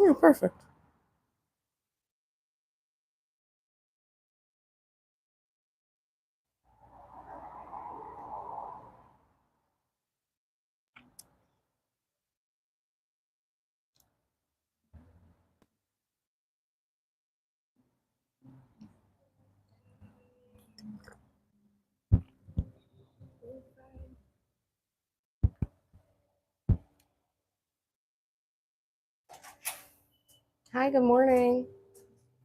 Yeah, perfect. Hi, good morning.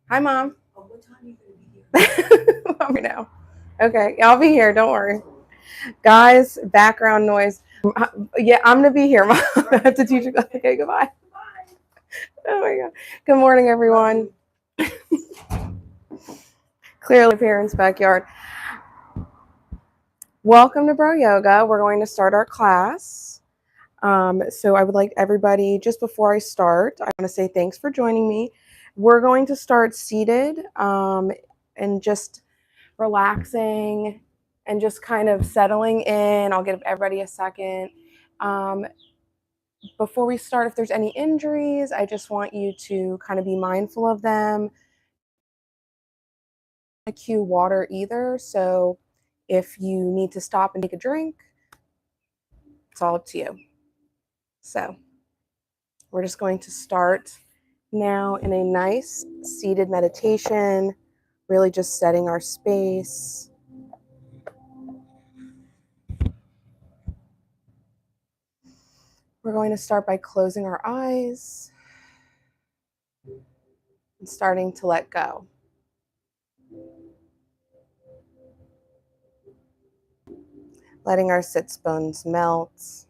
Hi, Mom. Oh, what time are you going to be here? Let me know. Okay, I'll be here. Don't worry. Guys, background noise. Yeah, I'm going to be here, Mom. I have to teach you. Okay, goodbye. Oh, my God. Good morning, everyone. Clearly, parents' backyard. Welcome to Bro Yoga. We're going to start our class. So I would like everybody, just before I start, I want to say thanks for joining me. We're going to start seated and just relaxing and just kind of settling in. I'll give everybody a second. Before we start, if there's any injuries, I just want you to kind of be mindful of them. I cue water either, so if you need to stop and take a drink, it's all up to you. So we're just going to start now in a nice seated meditation, really just setting our space. We're going to start by closing our eyes and starting to let go. Letting our sits bones melt.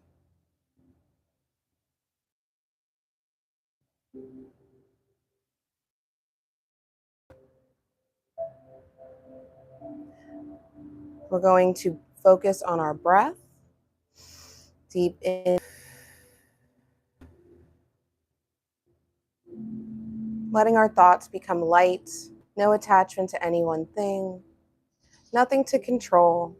We're going to focus on our breath. Deep in. Letting our thoughts become light. No attachment to any one thing. Nothing to control.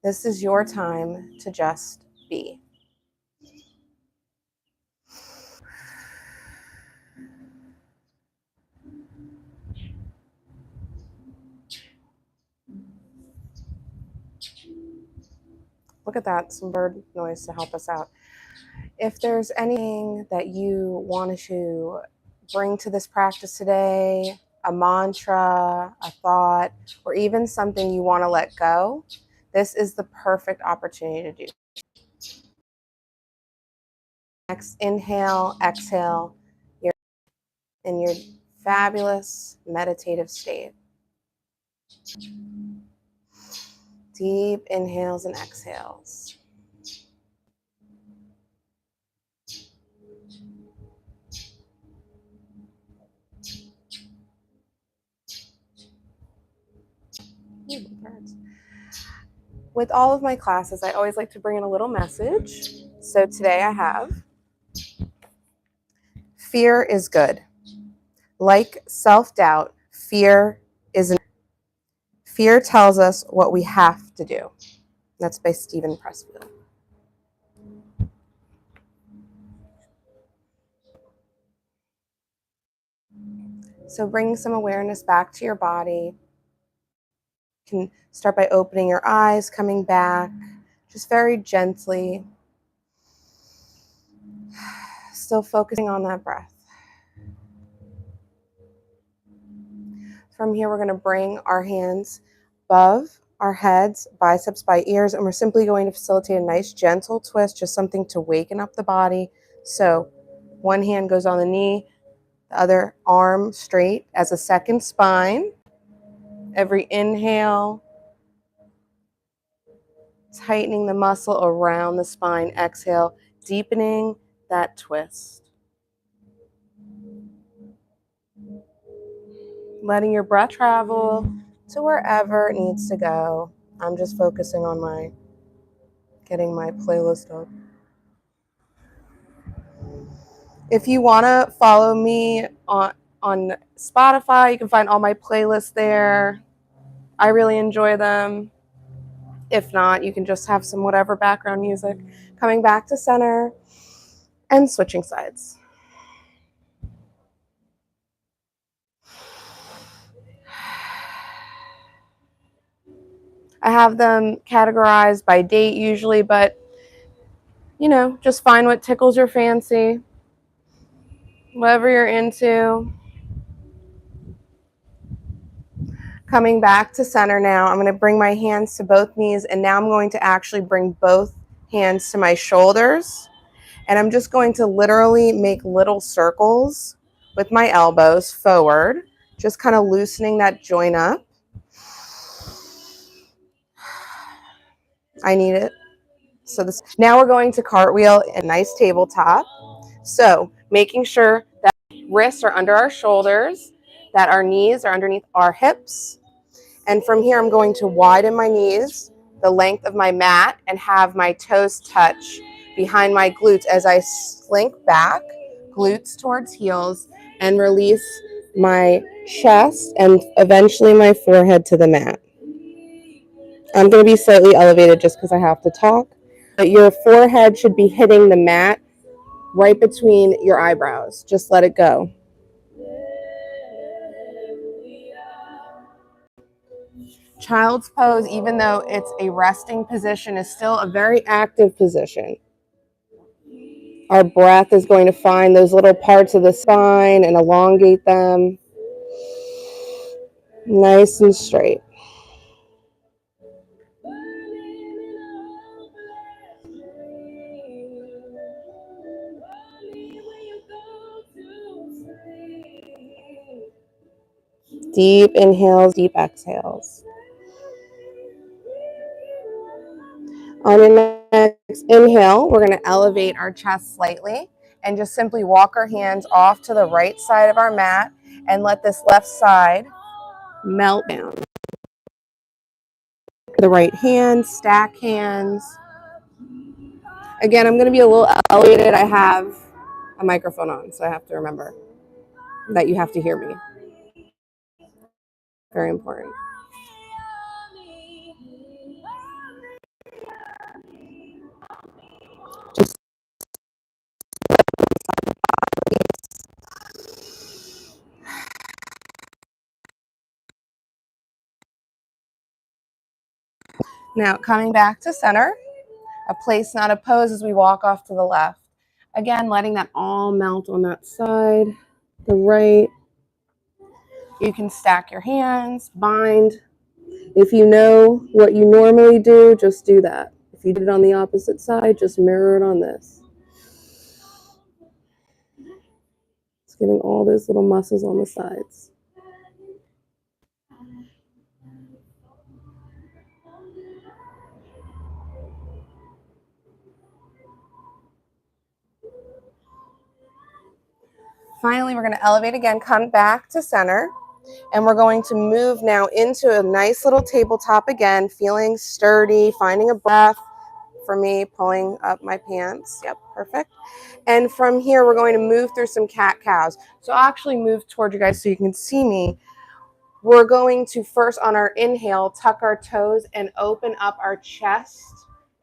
This is your time to just be. Look at that, some bird noise to help us out. If there's anything that you want to bring to this practice today, a mantra, a thought, or even something you want to let go, this is the perfect opportunity to do. Next, inhale, exhale, you're in your fabulous meditative state. Deep inhales and exhales. With all of my classes, I always like to bring in a little message. So today I have, fear is good. Like self-doubt, fear isn't. Fear tells us what we have to do. That's by Stephen Pressfield. So bring some awareness back to your body. You can start by opening your eyes, coming back, just very gently. Still focusing on that breath. From here, we're going to bring our hands above our heads, biceps by ears, and we're simply going to facilitate a nice gentle twist, just something to waken up the body. So one hand goes on the knee, the other arm straight as a second spine. Every inhale, tightening the muscle around the spine. Exhale, deepening that twist. Letting your breath travel to wherever it needs to go. I'm just focusing on getting my playlist up. If you want to follow me on Spotify, you can find all my playlists there. I really enjoy them. If not, you can just have some whatever background music. Coming back to center and switching sides. I have them categorized by date usually, but just find what tickles your fancy, whatever you're into. Coming back to center now, I'm going to bring my hands to both knees, and now I'm going to actually bring both hands to my shoulders, and I'm just going to literally make little circles with my elbows forward, just kind of loosening that joint up. I need it. So now we're going to cartwheel a nice tabletop. So making sure that wrists are under our shoulders, that our knees are underneath our hips. And from here, I'm going to widen my knees, the length of my mat, and have my toes touch behind my glutes as I slink back, glutes towards heels, and release my chest and eventually my forehead to the mat. I'm going to be slightly elevated just because I have to talk, but your forehead should be hitting the mat right between your eyebrows. Just let it go. Child's pose, even though it's a resting position, is still a very active position. Our breath is going to find those little parts of the spine and elongate them nice and straight. Deep inhales, deep exhales. On your next inhale, we're going to elevate our chest slightly and just simply walk our hands off to the right side of our mat and let this left side melt down. The right hand, stack hands. Again, I'm going to be a little elevated. I have a microphone on, so I have to remember that you have to hear me. Very important. Just now coming back to center, a place, not a pose, as we walk off to the left. Again, letting that all melt on that side, the right. You can stack your hands, bind. If you know what you normally do, just do that. If you did it on the opposite side, just mirror it on this. It's getting all those little muscles on the sides. Finally, we're going to elevate again, come back to center, and we're going to move now into a nice little tabletop again, feeling sturdy, finding a breath. For me, pulling up my pants. Yep, perfect. And from here, we're going to move through some cat-cows. So I'll actually move toward you guys so you can see me. We're going to first, on our inhale, tuck our toes and open up our chest,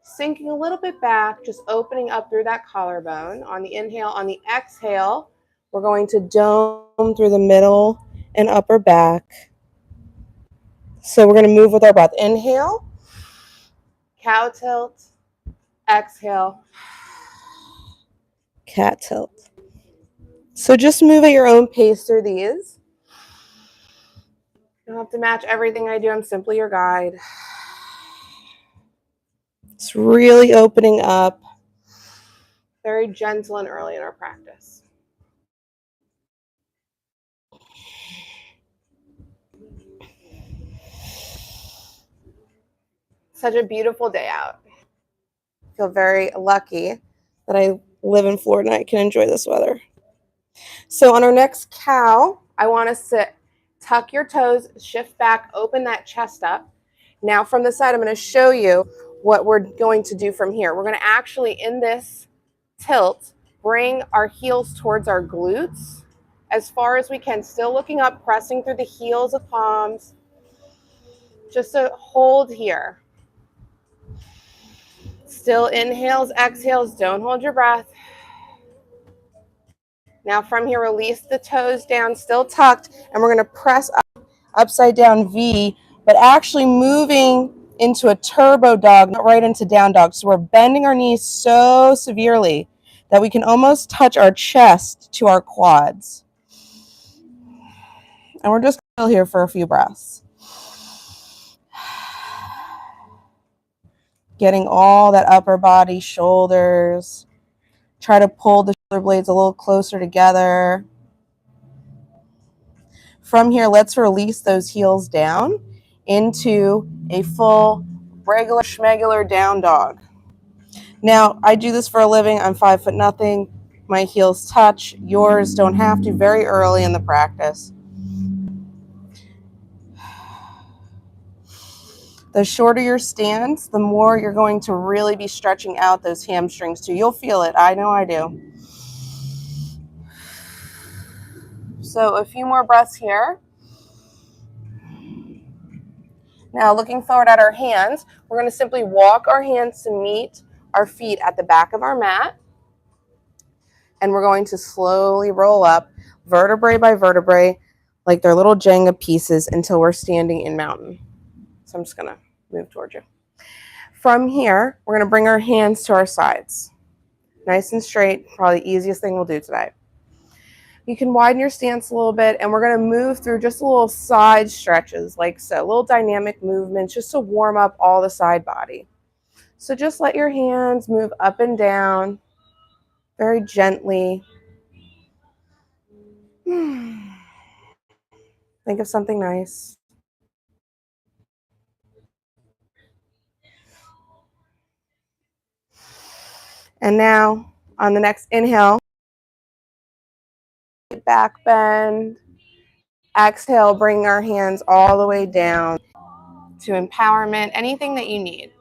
sinking a little bit back, just opening up through that collarbone. On the inhale, on the exhale, we're going to dome through the middle and upper back. So we're going to move with our breath. Inhale, cow tilt, exhale, cat tilt. So just move at your own pace through these. You don't have to match everything I do. I'm simply your guide. It's really opening up. Very gentle and early in our practice. Such a beautiful day out. I feel very lucky that I live in Florida and I can enjoy this weather. So on our next cow, I want us to tuck your toes, shift back, open that chest up. Now from the side, I'm going to show you what we're going to do from here. We're going to actually, in this tilt, bring our heels towards our glutes as far as we can, still looking up, pressing through the heels of palms. Just a hold here. Still inhales, exhales, don't hold your breath. Now from here, release the toes down, still tucked, and we're going to press up, upside down V, but actually moving into a turbo dog, not right into down dog. So we're bending our knees so severely that we can almost touch our chest to our quads. And we're just still here for a few breaths. Getting all that upper body, shoulders. Try to pull the shoulder blades a little closer together. From here, let's release those heels down into a full regular schmegular down dog. Now, I do this for a living. I'm 5'0". My heels touch. Yours don't have to very early in the practice. The shorter your stance, the more you're going to really be stretching out those hamstrings too. You'll feel it. I know I do. So a few more breaths here. Now looking forward at our hands, we're going to simply walk our hands to meet our feet at the back of our mat. And we're going to slowly roll up vertebrae by vertebrae like they're little Jenga pieces until we're standing in mountain. So I'm just going to move towards you. From here, we're going to bring our hands to our sides. Nice and straight, probably the easiest thing we'll do today. You can widen your stance a little bit, and we're going to move through just a little side stretches like so, little dynamic movements just to warm up all the side body. So just let your hands move up and down very gently. Think of something nice. And now on the next inhale, back bend. Exhale, bring our hands all the way down to empowerment, anything that you need.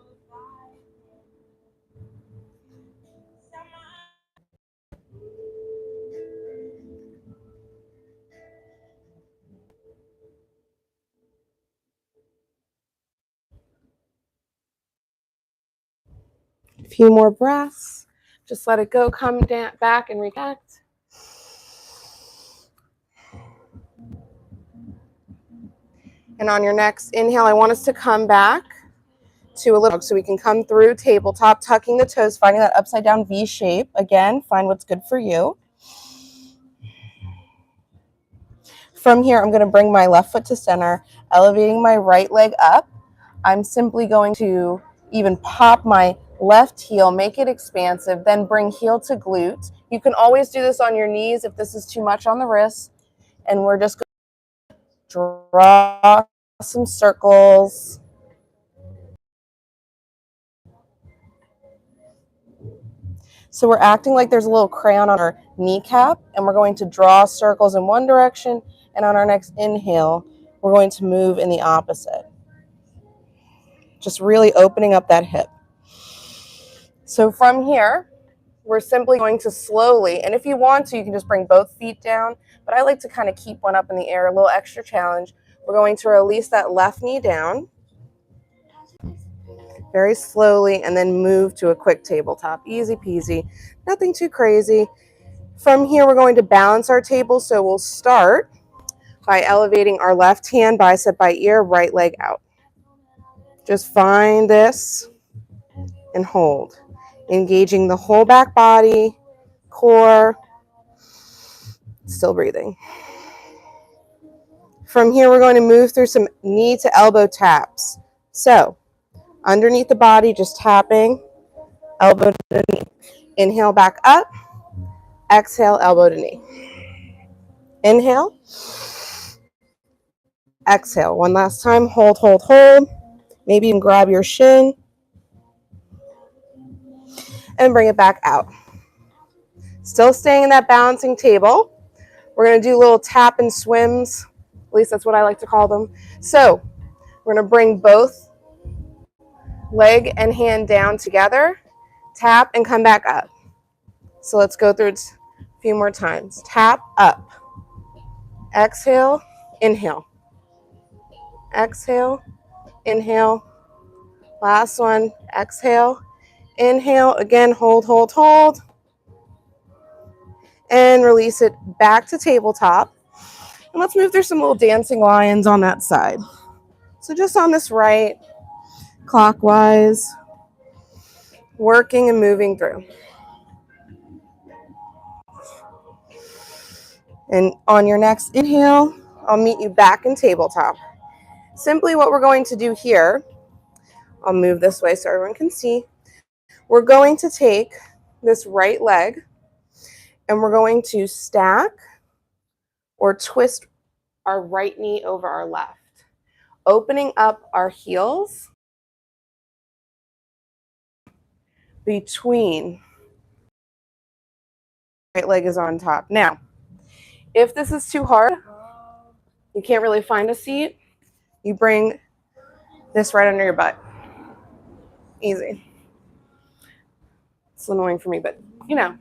A few more breaths. Just let it go, come down, back and reconnect. And on your next inhale, I want us to come back to a little, so we can come through tabletop, tucking the toes, finding that upside down V shape. Again, find what's good for you. From here, I'm going to bring my left foot to center, elevating my right leg up. I'm simply going to even pop my left heel, make it expansive, then bring heel to glute. You can always do this on your knees if this is too much on the wrists. And we're just going to draw some circles. So we're acting like there's a little crayon on our kneecap, and we're going to draw circles in one direction, and on our next inhale, we're going to move in the opposite. Just really opening up that hip. So from here, we're simply going to slowly, and if you want to, you can just bring both feet down, but I like to kind of keep one up in the air, a little extra challenge. We're going to release that left knee down very slowly and then move to a quick tabletop. Easy peasy, nothing too crazy. From here, we're going to balance our table, so we'll start by elevating our left hand, bicep by ear, right leg out. Just find this and hold. Engaging the whole back body, core, still breathing. From here, we're going to move through some knee to elbow taps. So, underneath the body, just tapping, elbow to knee. Inhale back up, exhale, elbow to knee. Inhale, exhale. One last time, hold, hold, hold. Maybe you can grab your shin and bring it back out. Still staying in that balancing table. We're going to do little tap and swims. At least that's what I like to call them. So we're going to bring both leg and hand down together, tap and come back up. So let's go through it a few more times. Tap, up. Exhale, inhale. Exhale, inhale. Last one, exhale, Inhale, again, hold, hold, hold. And release it back to tabletop. And let's move through some little dancing lions on that side. So just on this right, clockwise, working and moving through. And on your next inhale, I'll meet you back in tabletop. Simply what we're going to do here, I'll move this way so everyone can see. We're going to take this right leg and we're going to stack or twist our right knee over our left, opening up our heels between. Right leg is on top. Now, if this is too hard, you can't really find a seat, you bring this right under your butt. Easy. It's annoying for me, but you know,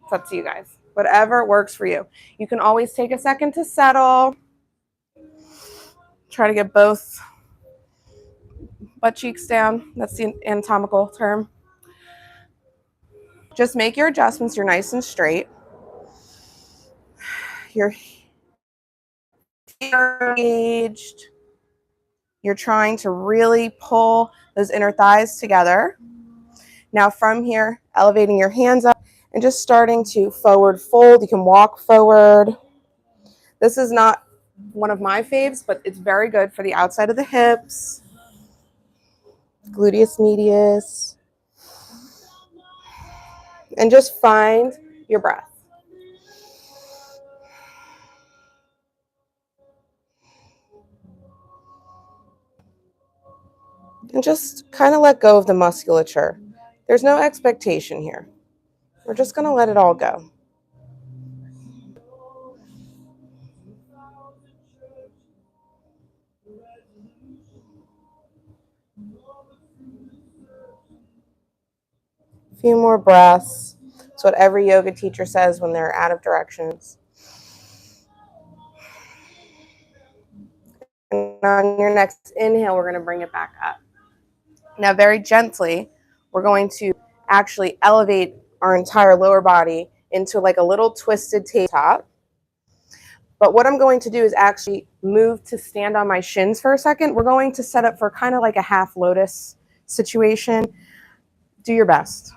it's up to you guys. Whatever works for you. You can always take a second to settle. Try to get both butt cheeks down. That's the anatomical term. Just make your adjustments. You're nice and straight. You're engaged. You're trying to really pull those inner thighs together. Now from here, elevating your hands up and just starting to forward fold. You can walk forward. This is not one of my faves, but it's very good for the outside of the hips, gluteus medius. And just find your breath. And just kind of let go of the musculature. There's no expectation here. We're just going to let it all go. A few more breaths. It's what every yoga teacher says when they're out of directions. And on your next inhale, we're going to bring it back up. Now, very gently, we're going to actually elevate our entire lower body into like a little twisted tabletop. But what I'm going to do is actually move to stand on my shins for a second. We're going to set up for kind of like a half lotus situation. Do your best.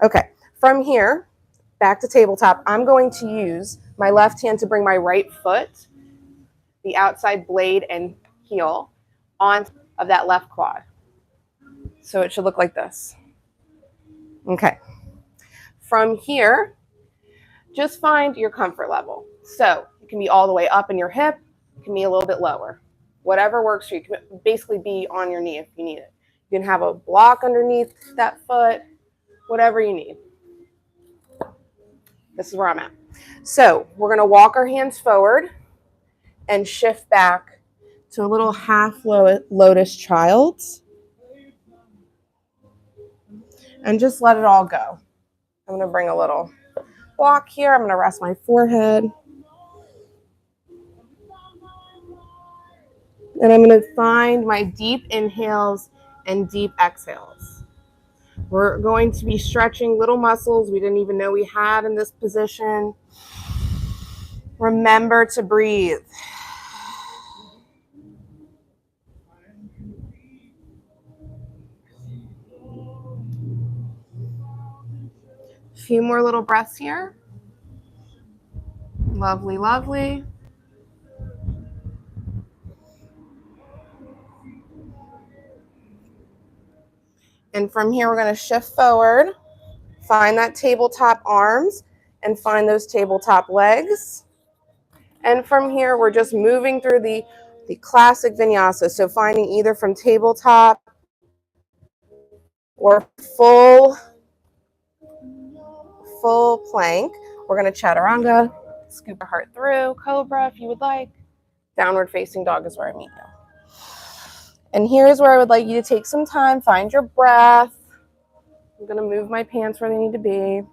Okay, from here, back to tabletop, I'm going to use my left hand to bring my right foot, the outside blade and heel, on of that left quad. So it should look like this. Okay. From here, just find your comfort level. So it can be all the way up in your hip, it can be a little bit lower. Whatever works for you. You can basically be on your knee if you need it. You can have a block underneath that foot, whatever you need. This is where I'm at. So we're going to walk our hands forward and shift back to a little half lotus child's. And just let it all go. I'm going to bring a little block here. I'm going to rest my forehead. And I'm going to find my deep inhales and deep exhales. We're going to be stretching little muscles we didn't even know we had in this position. Remember to breathe. A few more little breaths here. Lovely, lovely. And from here, we're going to shift forward, find that tabletop arms, and find those tabletop legs. And from here, we're just moving through the classic vinyasa. So finding either from tabletop or full plank. We're going to chaturanga, scoop our heart through, cobra if you would like. Downward facing dog is where I meet you. And here's where I would like you to take some time, find your breath. I'm going to move my pants where they need to be.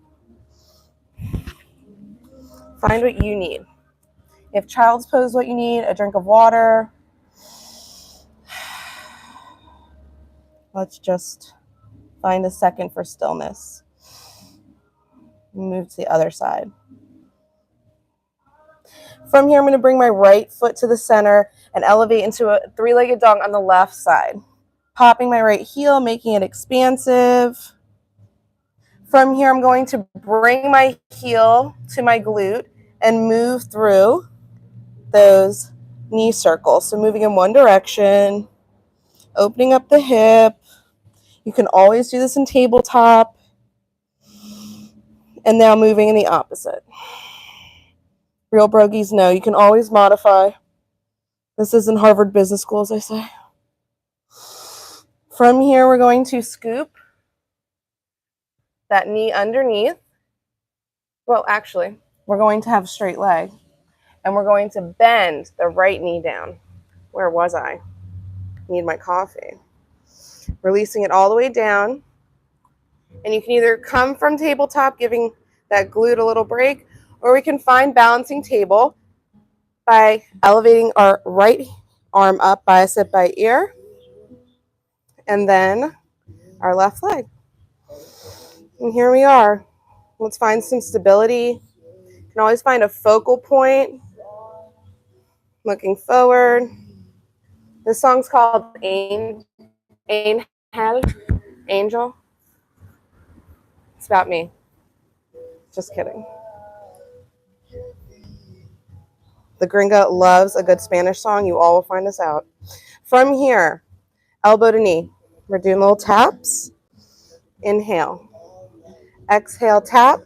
Find what you need. If child's pose what you need, a drink of water. Let's just Find a second for stillness. Move to the other side. From here, I'm going to bring my right foot to the center and elevate into a three-legged dog on the left side. Popping my right heel, making it expansive. From here, I'm going to bring my heel to my glute and move through those knee circles. So moving in one direction, opening up the hip. You can always do this in tabletop. And now moving in the opposite. Real Brogis know you can always modify. This isn't Harvard Business School, as I say. From here, we're going to scoop that knee underneath. Well, actually, we're going to have a straight leg. And we're going to bend the right knee down. Where was I? Need my coffee. Releasing it all the way down. And you can either come from tabletop, giving that glute a little break, or we can find balancing table by elevating our right arm up, bicep by ear, and then our left leg. And here we are. Let's find some stability. You can always find a focal point. Looking forward. This song's called Angel. Angel. It's about me. Just kidding. The gringa loves a good Spanish song. You all will find this out. From here, elbow to knee. We're doing little taps. Inhale. Exhale, tap.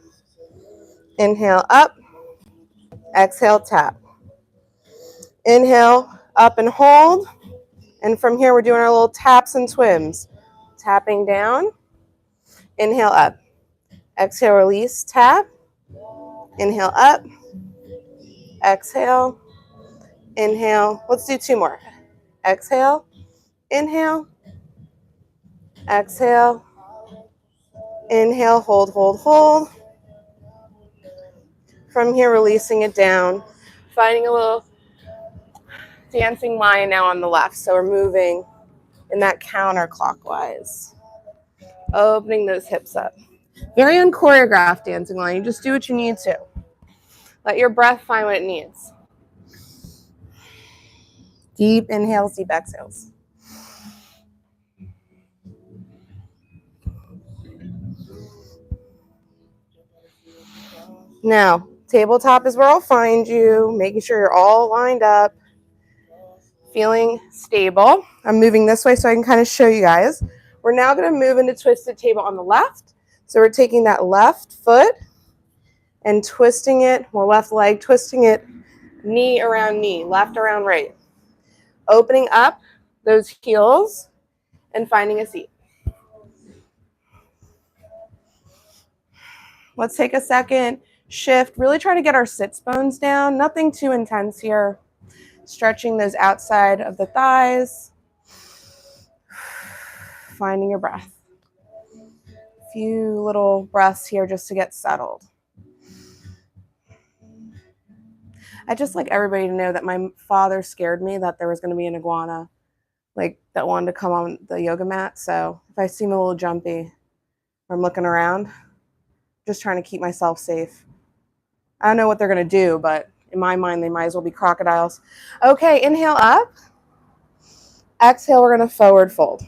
Inhale, up. Exhale, tap. Inhale, up and hold. And from here, we're doing our little taps and twims. Tapping down. Inhale, up. Exhale, release, tap. Inhale, up. Exhale. Inhale. Let's do two more. Exhale. Inhale. Exhale. Inhale, hold, hold, hold. From here, releasing it down. Finding a little dancing line now on the left. So we're moving in that counterclockwise. Opening those hips up. Very unchoreographed dancing line. You just do what you need to. Let your breath find what it needs. Deep inhales, deep exhales. Now, tabletop is where I'll find you, making sure you're all lined up, feeling stable. I'm moving this way so I can kind of show you guys. We're now going to move into twisted table on the left. So we're taking that left foot and twisting it, well, left leg, twisting it knee around knee, left around right. Opening up those heels and finding a seat. Let's take a second, shift, really try to get our sits bones down. Nothing too intense here. Stretching those outside of the thighs. Finding your breath. A few little breaths here just to get settled. I just like everybody to know that my father scared me that there was going to be an iguana like that wanted to come on the yoga mat. So if I seem a little jumpy or I'm looking around, just trying to keep myself safe. I don't know what they're going to do, but in my mind, they might as well be crocodiles. Okay, inhale up. Exhale, we're going to forward fold.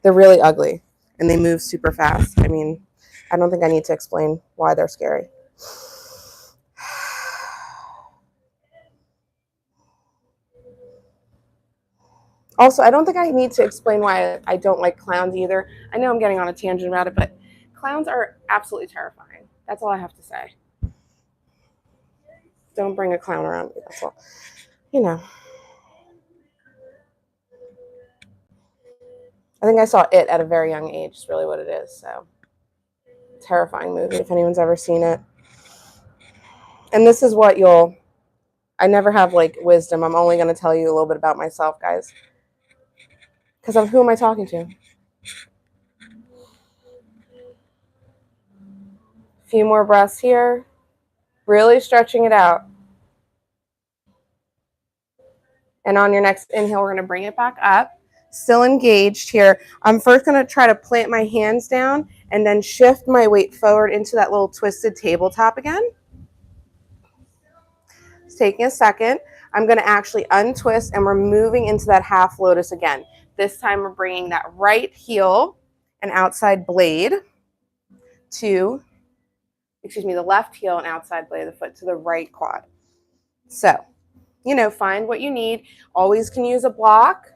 They're really ugly, and they move super fast. I mean, I don't think I need to explain why they're scary. Also, I don't think I need to explain why I don't like clowns either. I know I'm getting on a tangent about it, but clowns are absolutely terrifying. That's all I have to say. Don't bring a clown around me, that's all. You know. I think I saw It at a very young age, is really what it is. So, terrifying movie if anyone's ever seen it. And this is what I never have like wisdom. I'm only going to tell you a little bit about myself, guys. Because who am I talking to? A few more breaths here. Really stretching it out. And on your next inhale, we're going to bring it back up. Still engaged here. I'm first going to try to plant my hands down and then shift my weight forward into that little twisted tabletop again. It's taking a second. I'm going to actually untwist and we're moving into that half lotus again. This time we're bringing that right heel and outside blade to, the left heel and outside blade of the foot to the right quad. So, find what you need. Always can use a block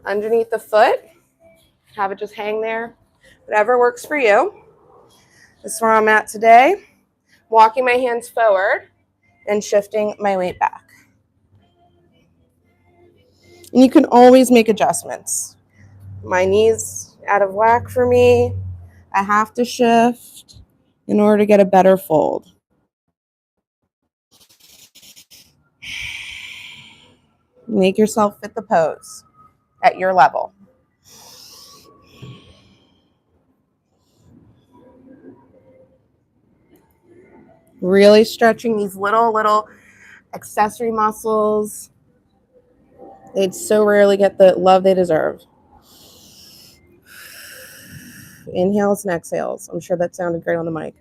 underneath the foot. Have it just hang there. Whatever works for you. This is where I'm at today. Walking my hands forward and shifting my weight back. And you can always make adjustments. My knee's out of whack for me. I have to shift in order to get a better fold. Make yourself fit the pose at your level. Really stretching these little accessory muscles. They so rarely get the love they deserve. Inhales and exhales. I'm sure that sounded great on the mic.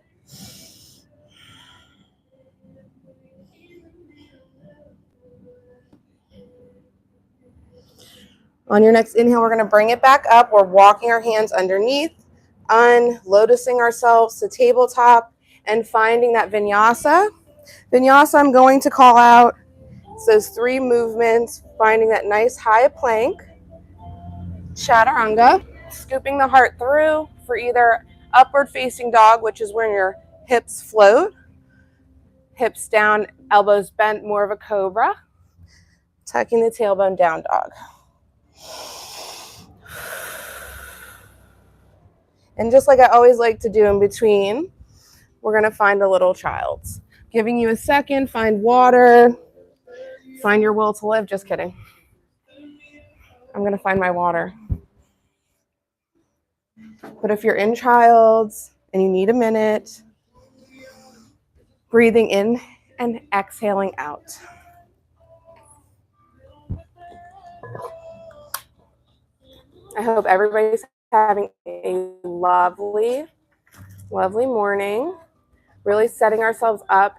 On your next inhale, we're going to bring it back up. We're walking our hands underneath, unlotusing ourselves to tabletop, and finding that vinyasa. Vinyasa, I'm going to call out. It's those 3 movements, finding that nice high plank, chaturanga, scooping the heart through for either upward facing dog, which is where your hips float, hips down, elbows bent, more of a cobra, tucking the tailbone down dog. And just like I always like to do in between, we're going to find a little child's. Giving you a second, find water, find your will to live. Just kidding. I'm going to find my water. But if you're in child's and you need a minute, breathing in and exhaling out. I hope everybody's having a lovely morning. Really setting ourselves up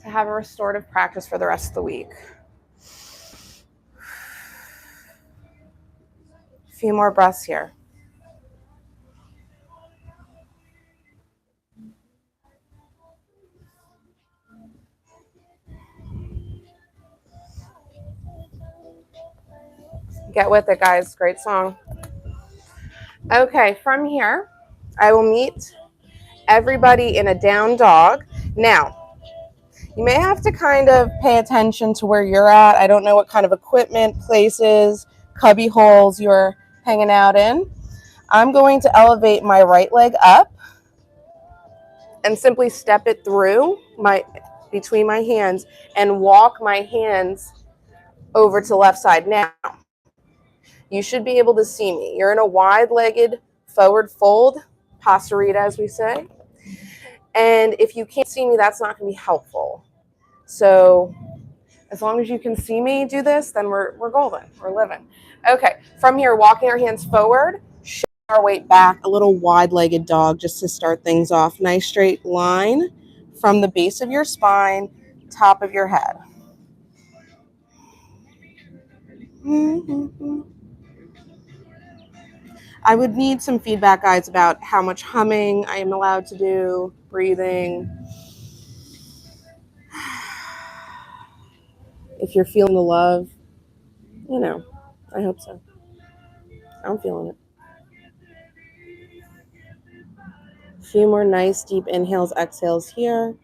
to have a restorative practice for the rest of the week. A few more breaths here. Get with it, guys. Great song. Okay, from here, I will meet everybody in a down dog. Now, you may have to kind of pay attention to where you're at. I don't know what kind of equipment, places, cubby holes you're hanging out in. I'm going to elevate my right leg up and simply step it through between my hands and walk my hands over to the left side. Now, you should be able to see me. You're in a wide-legged forward fold, pasarita as we say. And if you can't see me, that's not going to be helpful. So as long as you can see me do this, then we're golden. We're living. Okay, from here, walking our hands forward, shift our weight back, a little wide-legged dog just to start things off. Nice straight line from the base of your spine, top of your head. I would need some feedback, guys, about how much humming I am allowed to do, breathing. If you're feeling the love, I hope so. I'm feeling it. A few more nice deep inhales, exhales here.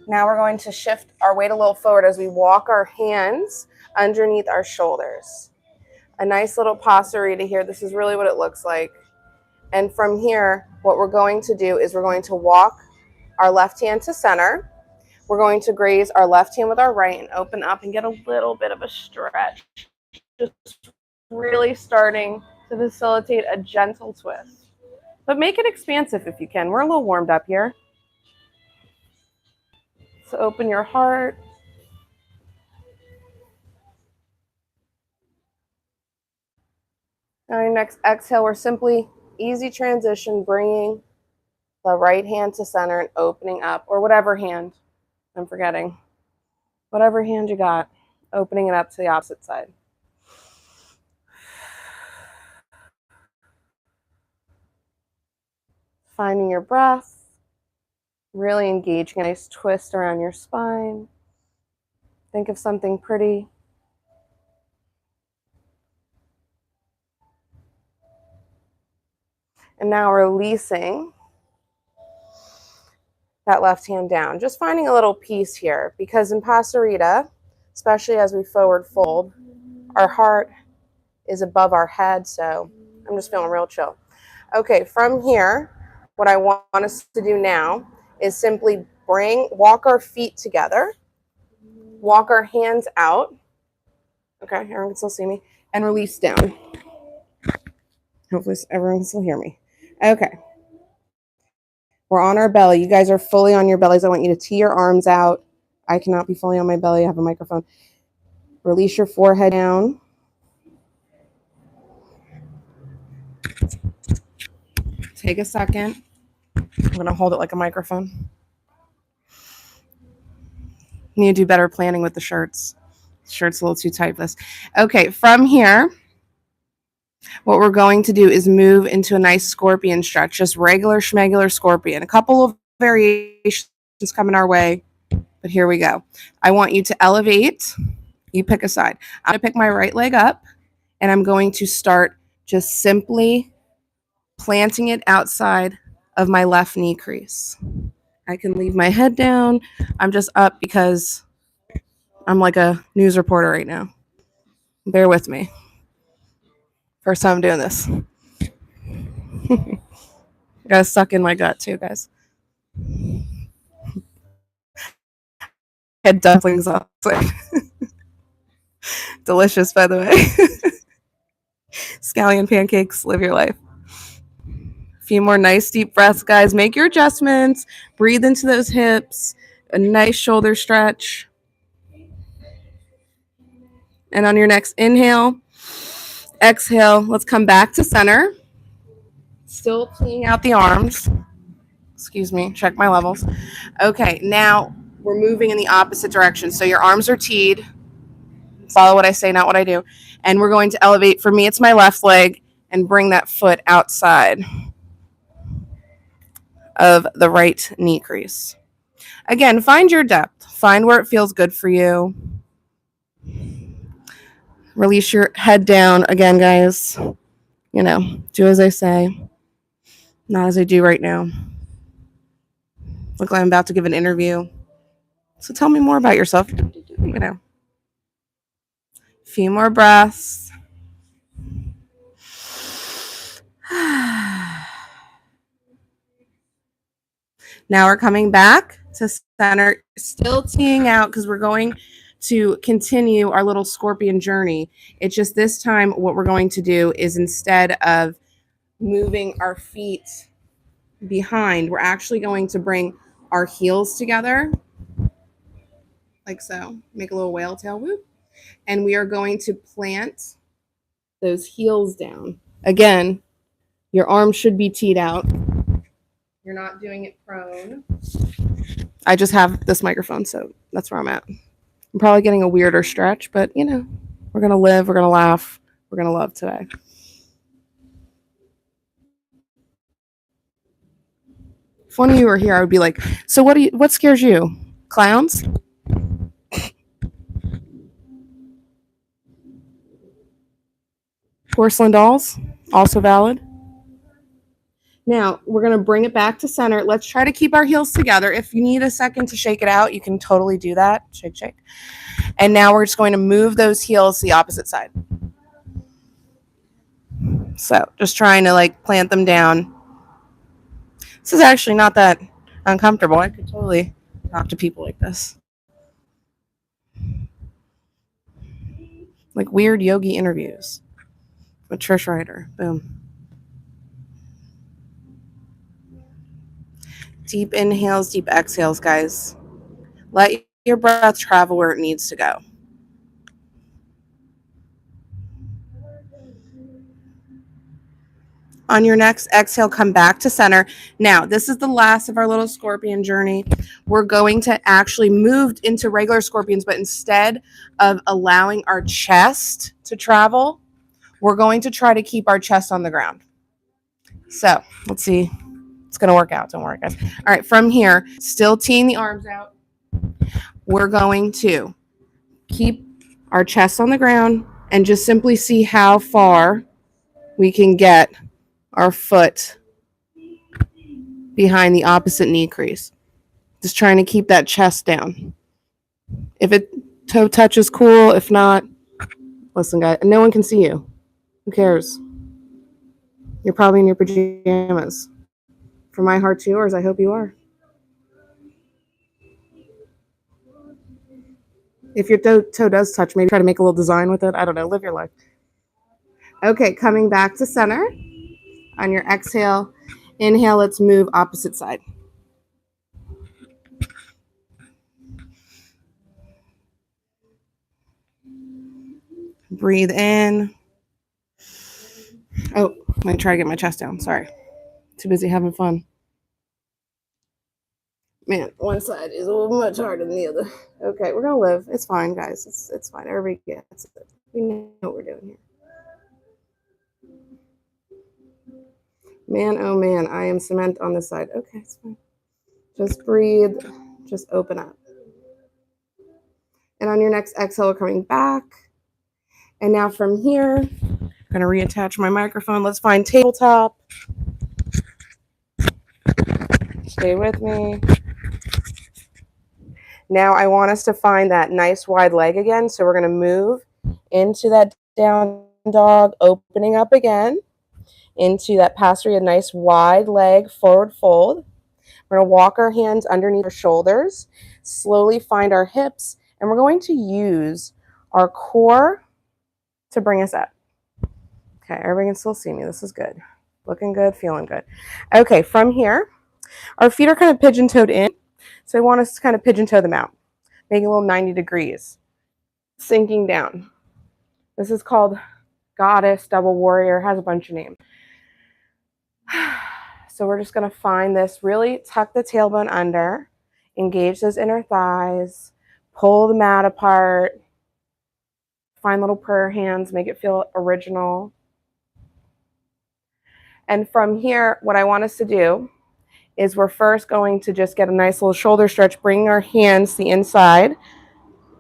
Now we're going to shift our weight a little forward as we walk our hands underneath our shoulders. A nice little pasarita here. This is really what it looks like. And from here, what we're going to do is we're going to walk our left hand to center. We're going to graze our left hand with our right and open up and get a little bit of a stretch. Just really starting to facilitate a gentle twist. But make it expansive if you can. We're a little warmed up here. So open your heart. Now, your next exhale, we're simply easy transition, bringing the right hand to center and opening up, or whatever hand, I'm forgetting, whatever hand you got, opening it up to the opposite side. Finding your breath, really engaging a nice twist around your spine. Think of something pretty. And now releasing that left hand down. Just finding a little peace here, because in Pasarita, especially as we forward fold, our heart is above our head, so I'm just feeling real chill. Okay, from here, what I want us to do now is simply walk our feet together, walk our hands out. Okay, everyone can still see me, and release down. Hopefully everyone can still hear me. Okay. We're on our belly. You guys are fully on your bellies. I want you to tee your arms out. I cannot be fully on my belly. I have a microphone. Release your forehead down. Take a second. I'm going to hold it like a microphone. You need to do better planning with the shirts. The shirt's a little too tight for this. Okay, from here, what we're going to do is move into a nice scorpion stretch, just regular schmegular scorpion. A couple of variations coming our way, but here we go. I want you to elevate. You pick a side. I'm going to pick my right leg up, and I'm going to start just simply planting it outside of my left knee crease. I can leave my head down. I'm just up because I'm like a news reporter right now. Bear with me. First time doing this. Gotta suck in my gut too, guys. Had dumplings on. Delicious, by the way. Scallion pancakes, live your life. A few more nice deep breaths, guys. Make your adjustments. Breathe into those hips. A nice shoulder stretch. And on your next inhale, exhale, let's come back to center. Still cleaning out the arms. Excuse me, check my levels. Okay, now we're moving in the opposite direction. So your arms are teed. Follow what I say, not what I do. And we're going to elevate. For me, it's my left leg, and bring that foot outside of the right knee crease. Again, find your depth. Find where it feels good for you. Release your head down. Again, guys, do as I say, not as I do right now. Look like I'm about to give an interview. So tell me more about yourself. A few more breaths. Now we're coming back to center, still teeing out because we're going to continue our little scorpion journey. It's just this time what we're going to do is, instead of moving our feet behind, we're actually going to bring our heels together like so. Make a little whale tail whoop. And we are going to plant those heels down. Again, your arms should be teed out. You're not doing it prone. I just have this microphone, so that's where I'm at. I'm probably getting a weirder stretch, but we're going to live, we're going to laugh, we're going to love today. If one of you were here, I would be like, so what scares you? Clowns? Porcelain dolls? Also valid. Now, we're going to bring it back to center. Let's try to keep our heels together. If you need a second to shake it out, you can totally do that. Shake, shake. And now we're just going to move those heels to the opposite side. So just trying to plant them down. This is actually not that uncomfortable. I could totally talk to people like this. Like weird yogi interviews with Trish Ryder. Boom. Deep inhales, deep exhales, guys. Let your breath travel where it needs to go. On your next exhale, come back to center. Now, this is the last of our little scorpion journey. We're going to actually move into regular scorpions, but instead of allowing our chest to travel, we're going to try to keep our chest on the ground. So, let's see. It's going to work out. Don't worry, guys. All right, from here, still teeing the arms out. We're going to keep our chest on the ground and just simply see how far we can get our foot behind the opposite knee crease. Just trying to keep that chest down. If it toe touches, cool. If not, listen, guys, no one can see you. Who cares? You're probably in your pajamas. From my heart to yours, I hope you are. If your toe does touch, maybe try to make a little design with it. I don't know. Live your life. Okay, coming back to center. On your exhale, inhale, let's move opposite side. Breathe in. Oh, I'm going to try to get my chest down. Sorry. Too busy having fun. Man, one side is a little much harder than the other. Okay, we're going to live. It's fine, guys. It's fine. Everybody gets it. We know what we're doing here. Man, oh man, I am cement on this side. Okay, it's fine. Just breathe. Just open up. And on your next exhale, we're coming back. And now from here, I'm going to reattach my microphone. Let's find tabletop. Stay with me. Now I want us to find that nice wide leg again. So we're going to move into that down dog, opening up again into that posture, a nice wide leg forward fold. We're going to walk our hands underneath our shoulders, slowly find our hips, and we're going to use our core to bring us up. Okay, everybody can still see me. This is good. Looking good, feeling good. Okay, from here, our feet are kind of pigeon-toed in. So I want us to kind of pigeon-toe them out, making a little 90 degrees, sinking down. This is called Goddess, Double Warrior, has a bunch of names. So we're just going to find this, really tuck the tailbone under, engage those inner thighs, pull the mat apart, find little prayer hands, make it feel original. And from here, what I want us to do is we're first going to just get a nice little shoulder stretch, bring our hands to the inside,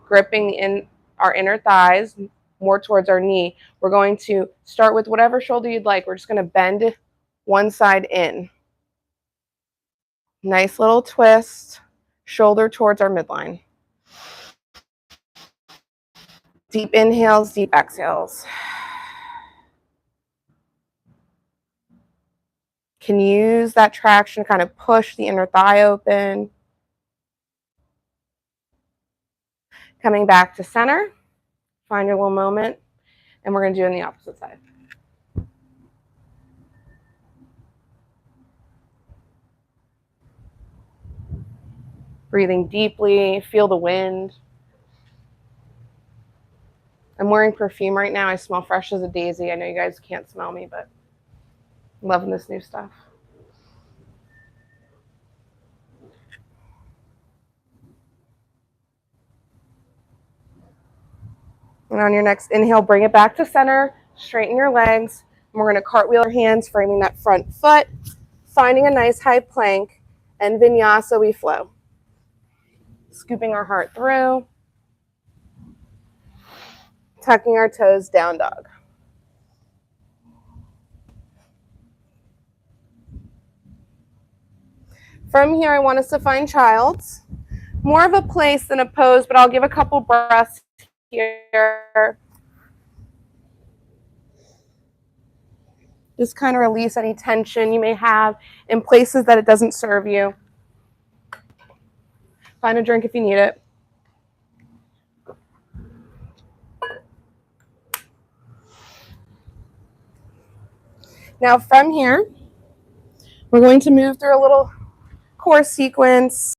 gripping our inner thighs more towards our knee. We're going to start with whatever shoulder you'd like. We're just going to bend one side in. Nice little twist, shoulder towards our midline. Deep inhales, deep exhales. Can use that traction to kind of push the inner thigh open. Coming back to center, find your little moment, and we're going to do it on the opposite side. Breathing deeply, feel the wind. I'm wearing perfume right now. I smell fresh as a daisy. I know you guys can't smell me, but I'm loving this new stuff. And on your next inhale, bring it back to center, straighten your legs. And we're going to cartwheel our hands, framing that front foot, finding a nice high plank, and vinyasa, we flow. Scooping our heart through, tucking our toes, down dog. From here, I want us to find child's. More of a place than a pose, but I'll give a couple breaths here. Just kind of release any tension you may have in places that it doesn't serve you. Find a drink if you need it. Now from here, we're going to move through a little core sequence.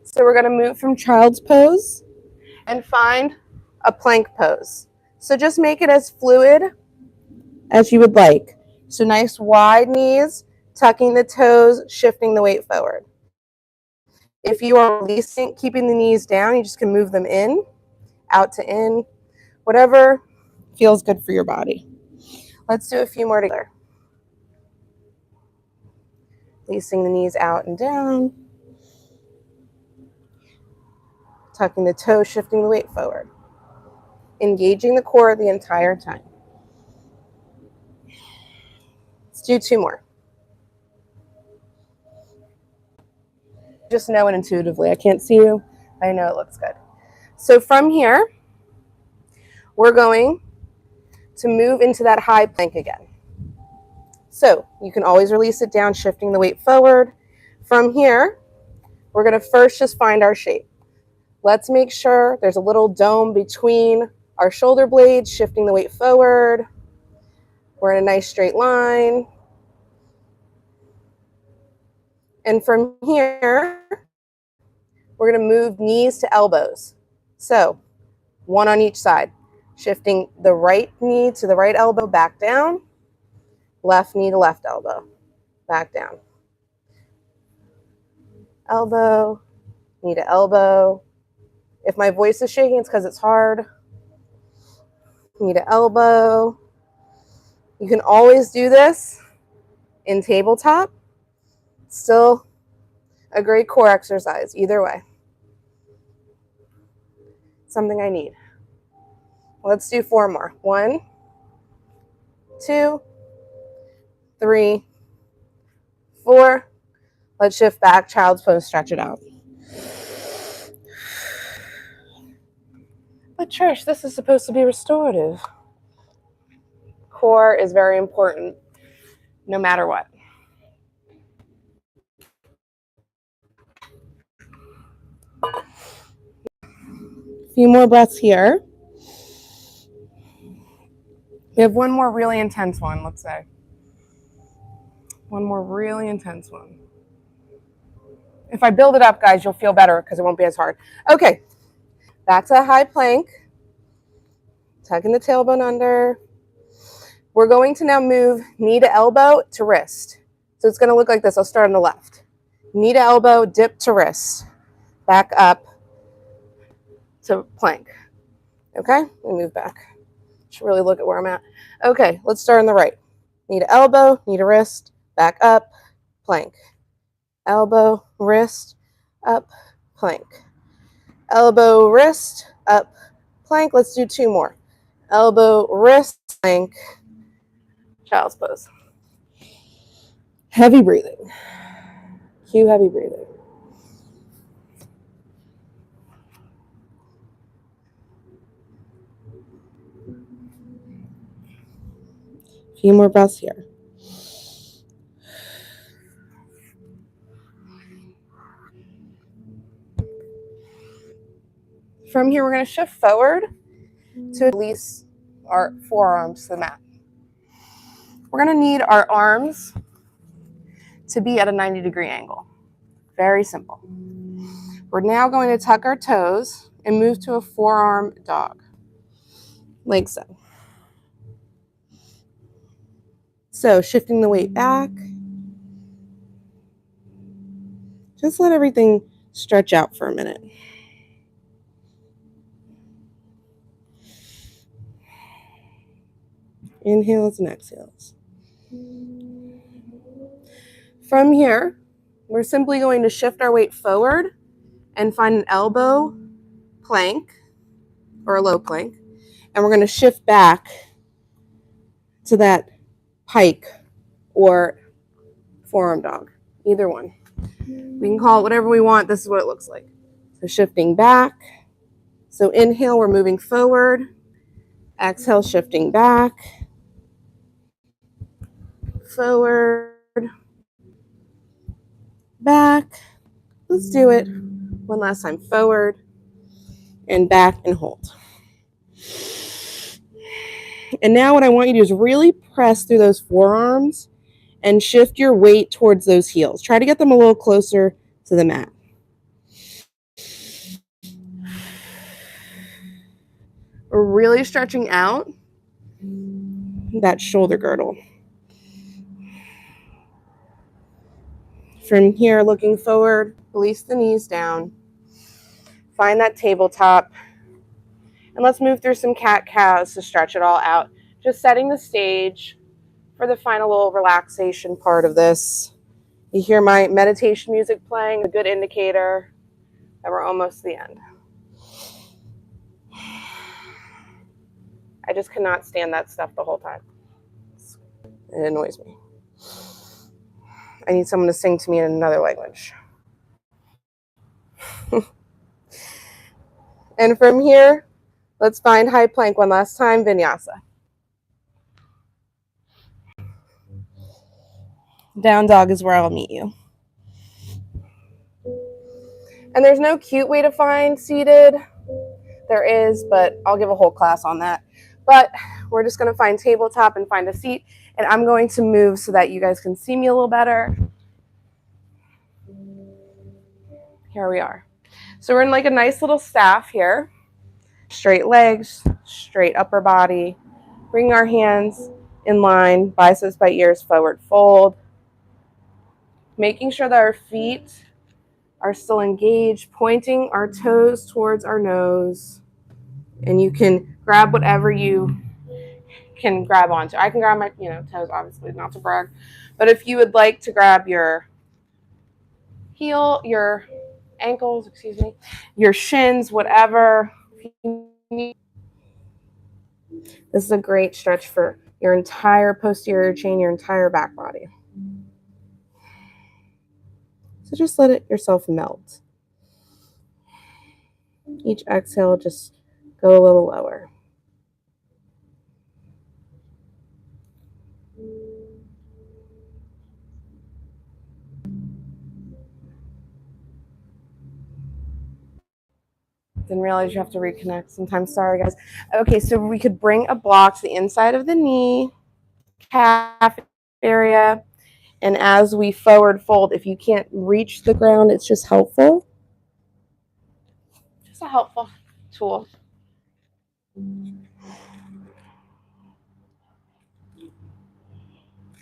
So we're going to move from child's pose and find a plank pose. So just make it as fluid as you would like. So nice wide knees, tucking the toes, shifting the weight forward. If you are releasing, keeping the knees down, you just can move them in, out to in, whatever feels good for your body. Let's do a few more together. Releasing the knees out and down, tucking the toes, shifting the weight forward. Engaging the core the entire time. Let's do 2 more. Just know it intuitively. I can't see you. I know it looks good. So from here, we're going to move into that high plank again. So you can always release it down, shifting the weight forward. From here, we're going to first just find our shape. Let's make sure there's a little dome between our shoulder blades, shifting the weight forward. We're in a nice straight line. And from here, we're going to move knees to elbows. So one on each side, shifting the right knee to the right elbow, back down, left knee to left elbow, back down. Elbow, knee to elbow. If my voice is shaking, it's because it's hard. Knee to elbow. You can always do this in tabletop. Still a great core exercise, either way. Something I need. Let's do 4 more. 1, 2, 3, 4. Let's shift back, child's pose, stretch it out. But Trish, this is supposed to be restorative. Core is very important, no matter what. A few more breaths here. We have one more really intense one, let's say. One more really intense one. If I build it up, guys, you'll feel better because it won't be as hard. Okay, back to a high plank. Tucking the tailbone under. We're going to now move knee to elbow to wrist. So it's going to look like this. I'll start on the left. Knee to elbow, dip to wrist. Back up to plank. Okay, let me move back. Should really look at where I'm at. Okay, let's start on the right. Knee to elbow, knee to wrist, back up, plank. Elbow, wrist, up, plank. Elbow, wrist, up, plank. Let's do 2 more. Elbow, wrist, plank, child's pose. Heavy breathing. Cue heavy breathing. A few more breaths here. From here, we're going to shift forward to release our forearms to the mat. We're going to need our arms to be at a 90-degree angle. Very simple. We're now going to tuck our toes and move to a forearm dog, like so. So shifting the weight back. Just let everything stretch out for a minute. Inhales and exhales. From here, we're simply going to shift our weight forward and find an elbow plank or a low plank. And we're going to shift back to that pike or forearm dog, either one. We can call it whatever we want. This is what it looks like. So shifting back. So inhale, we're moving forward. Exhale, shifting back. Forward. Back. Let's do it one last time. Forward and back and hold. And now what I want you to do is really press through those forearms and shift your weight towards those heels. Try to get them a little closer to the mat. We're really stretching out that shoulder girdle. From here, looking forward, release the knees down. Find that tabletop. And let's move through some cat-cows to stretch it all out. Just setting the stage for the final little relaxation part of this. You hear my meditation music playing, a good indicator that we're almost to the end. I just cannot stand that stuff the whole time. It annoys me. I need someone to sing to me in another language. And from here, let's find high plank one last time, vinyasa. Down dog is where I'll meet you. And there's no cute way to find seated. There is, but I'll give a whole class on that. But we're just going to find tabletop and find a seat. And I'm going to move so that you guys can see me a little better. Here we are. So we're in like a nice little staff here. Straight legs, straight upper body. Bring our hands in line, biceps by ears, forward fold. Making sure that our feet are still engaged, pointing our toes towards our nose. And you can grab whatever you can grab onto. I can grab my, toes, obviously, not to brag. But if you would like to grab your heel, your ankles, your shins, whatever. This is a great stretch for your entire posterior chain, your entire back body. So just let it yourself melt. Each exhale, just go a little lower. Didn't realize you have to reconnect sometimes. Sorry, guys. Okay, so we could bring a block to the inside of the knee, calf area, and as we forward fold, if you can't reach the ground, it's just helpful. Just a helpful tool.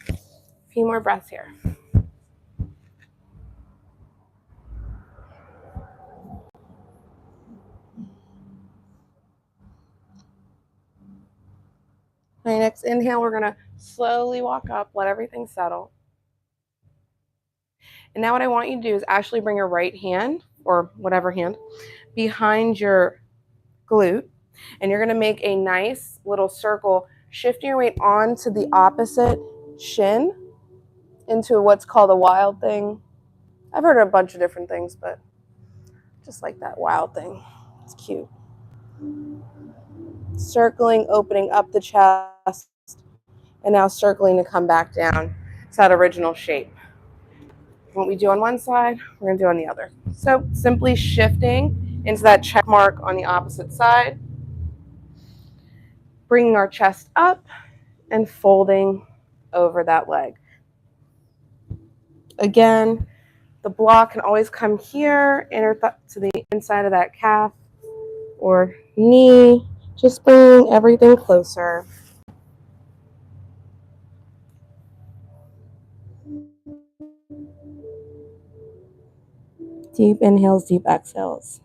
A few more breaths here. My next inhale, we're going to slowly walk up, let everything settle. And now what I want you to do is actually bring your right hand, or whatever hand, behind your glute. And you're going to make a nice little circle, shifting your weight onto the opposite shin into what's called a wild thing. I've heard of a bunch of different things, but just like that wild thing. It's cute. Circling, opening up the chest, and now circling to come back down to that original shape. What we do on one side, we're going to do on the other. So simply shifting into that check mark on the opposite side, bringing our chest up and folding over that leg. Again, the block can always come here, to the inside of that calf or knee, just bringing everything closer. Deep inhales, deep exhales.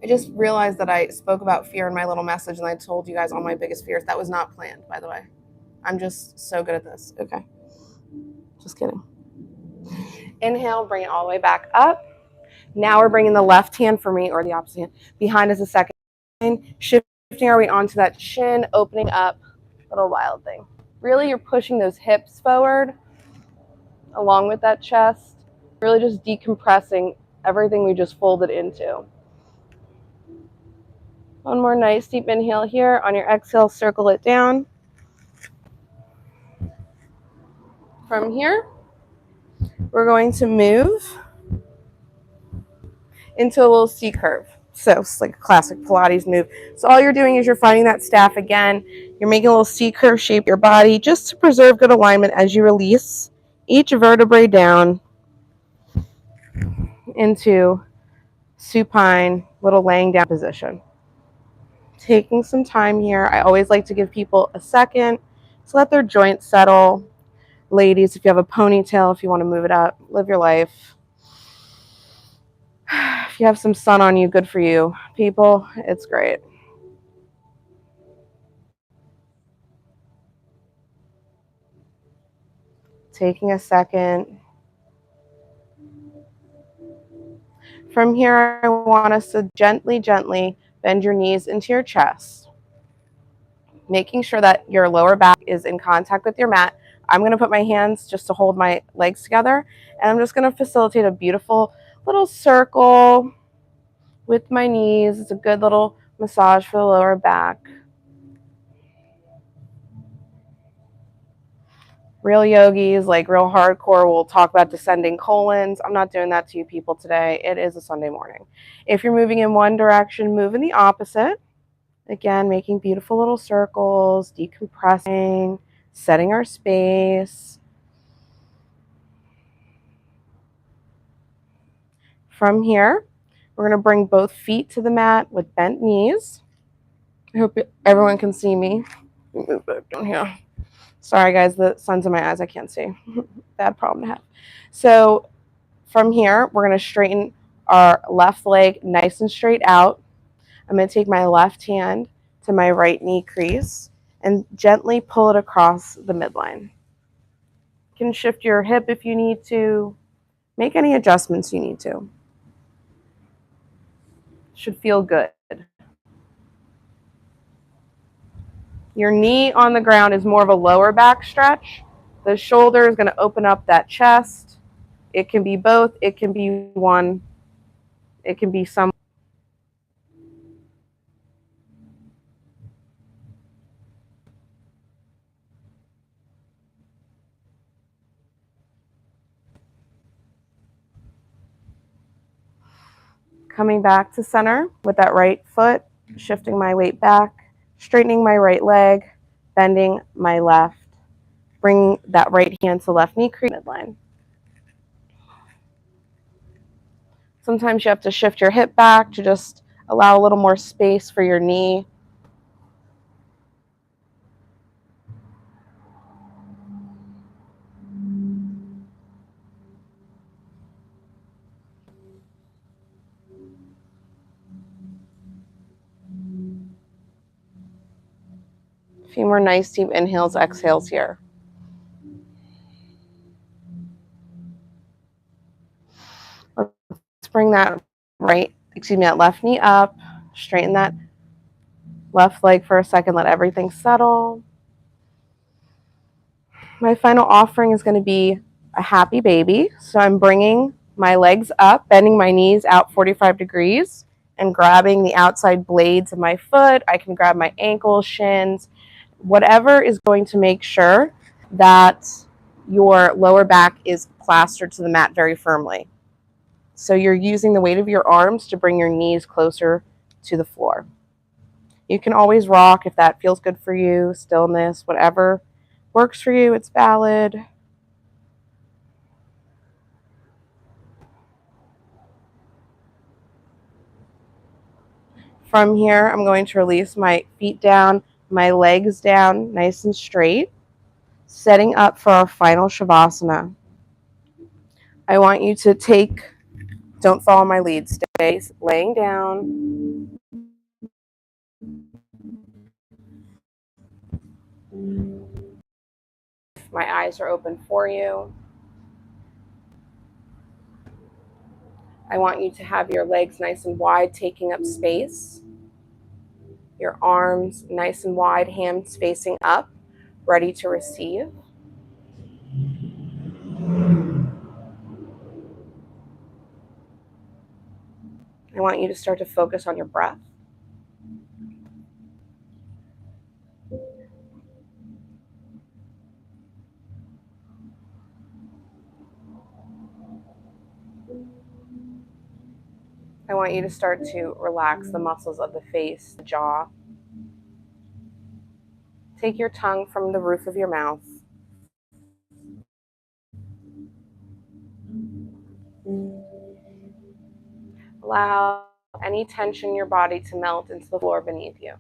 I just realized that I spoke about fear in my little message and I told you guys all my biggest fears. That was not planned, by the way. I'm just so good at this. Okay. Just kidding. Inhale, bring it all the way back up. Now we're bringing the left hand for me, or the opposite hand, behind as a second. Shifting our weight onto that shin, opening up, little wild thing. Really, you're pushing those hips forward along with that chest. Really just decompressing everything we just folded into. One more nice deep inhale here. On your exhale, circle it down. From here, we're going to move into a little C curve. So it's like a classic Pilates move. So all you're doing is you're finding that staff again. You're making a little C-curve shape your body just to preserve good alignment as you release each vertebrae down into supine, little laying down position. Taking some time here. I always like to give people a second to let their joints settle. Ladies, if you have a ponytail, if you want to move it up, live your life. If you have some sun on you, good for you. People, it's great. Taking a second. From here, I want us to gently, gently bend your knees into your chest, making sure that your lower back is in contact with your mat. I'm going to put my hands just to hold my legs together, and I'm just going to facilitate a beautiful little circle with my knees. It's a good little massage for the lower back. Real yogis, like real hardcore, will talk about descending colons. I'm not doing that to you people today. It is a Sunday morning. If you're moving in one direction, move in the opposite. Again, making beautiful little circles, decompressing, setting our space. From here, we're going to bring both feet to the mat with bent knees. I hope everyone can see me. Move back down here. Sorry, guys, the sun's in my eyes. I can't see. Bad problem to have. So from here, we're going to straighten our left leg nice and straight out. I'm going to take my left hand to my right knee crease and gently pull it across the midline. You can shift your hip if you need to. Make any adjustments you need to. Should feel good. Your knee on the ground is more of a lower back stretch. The shoulder is going to open up that chest. It can be both. It can be one. It can be some. Coming back to center with that right foot, shifting my weight back, straightening my right leg, bending my left. Bring that right hand to left knee crease midline. Sometimes you have to shift your hip back to just allow a little more space for your knee. A few more nice deep inhales, exhales here. Let's bring that that left knee up, straighten that left leg for a second, let everything settle. My final offering is going to be a happy baby. So I'm bringing my legs up, bending my knees out 45 degrees, and grabbing the outside blades of my foot. I can grab my ankles, shins, whatever is going to make sure that your lower back is plastered to the mat very firmly. So you're using the weight of your arms to bring your knees closer to the floor. You can always rock if that feels good for you, stillness, whatever works for you, it's valid. From here, I'm going to release my feet down, my legs down, nice and straight, setting up for our final Shavasana. I want you to don't follow my lead, stay laying down. My eyes are open for you. I want you to have your legs nice and wide, taking up space. Your arms nice and wide, hands facing up, ready to receive. I want you to start to focus on your breath. I I want you to start to relax the muscles of the face, the jaw. Take your tongue from the roof of your mouth. Allow any tension in your body to melt into the floor beneath you.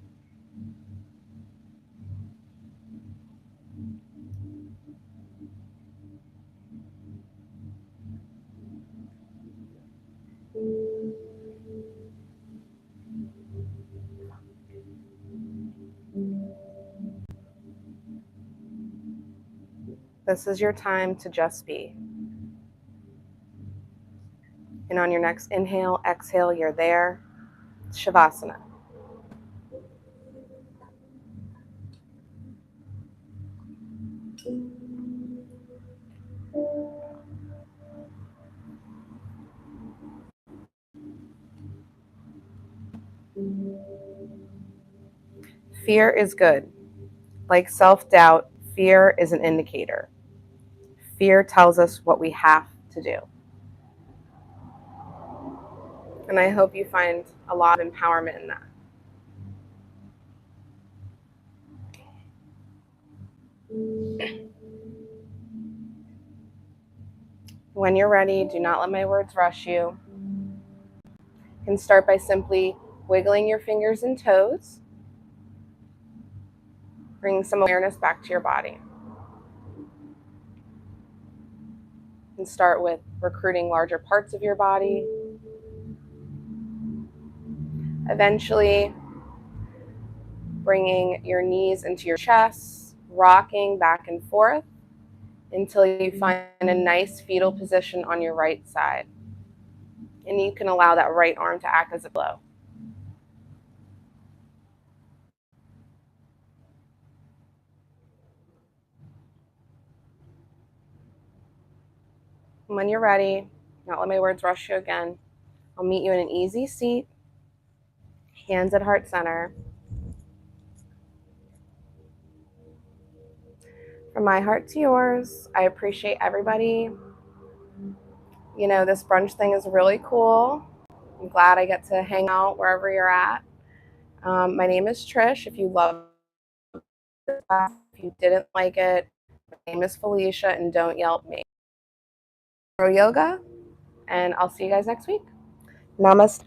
This is your time to just be. And on your next inhale, exhale, you're there. Shavasana. Fear is good. Like self-doubt, fear is an indicator. Fear tells us what we have to do. And I hope you find a lot of empowerment in that. When you're ready, do not let my words rush you. You can start by simply wiggling your fingers and toes, bringing some awareness back to your body. And start with recruiting larger parts of your body. Eventually, bringing your knees into your chest, rocking back and forth until you find a nice fetal position on your right side. And you can allow that right arm to act as a pillow. And when you're ready, not let my words rush you again, I'll meet you in an easy seat, hands at heart center. From my heart to yours, I appreciate everybody. You know, this brunch thing is really cool. I'm glad I get to hang out wherever you're at. My name is Trish. If you love this class, if you didn't like it, my name is Felicia, and don't yell at me. BroYoga, and I'll see you guys next week. Namaste.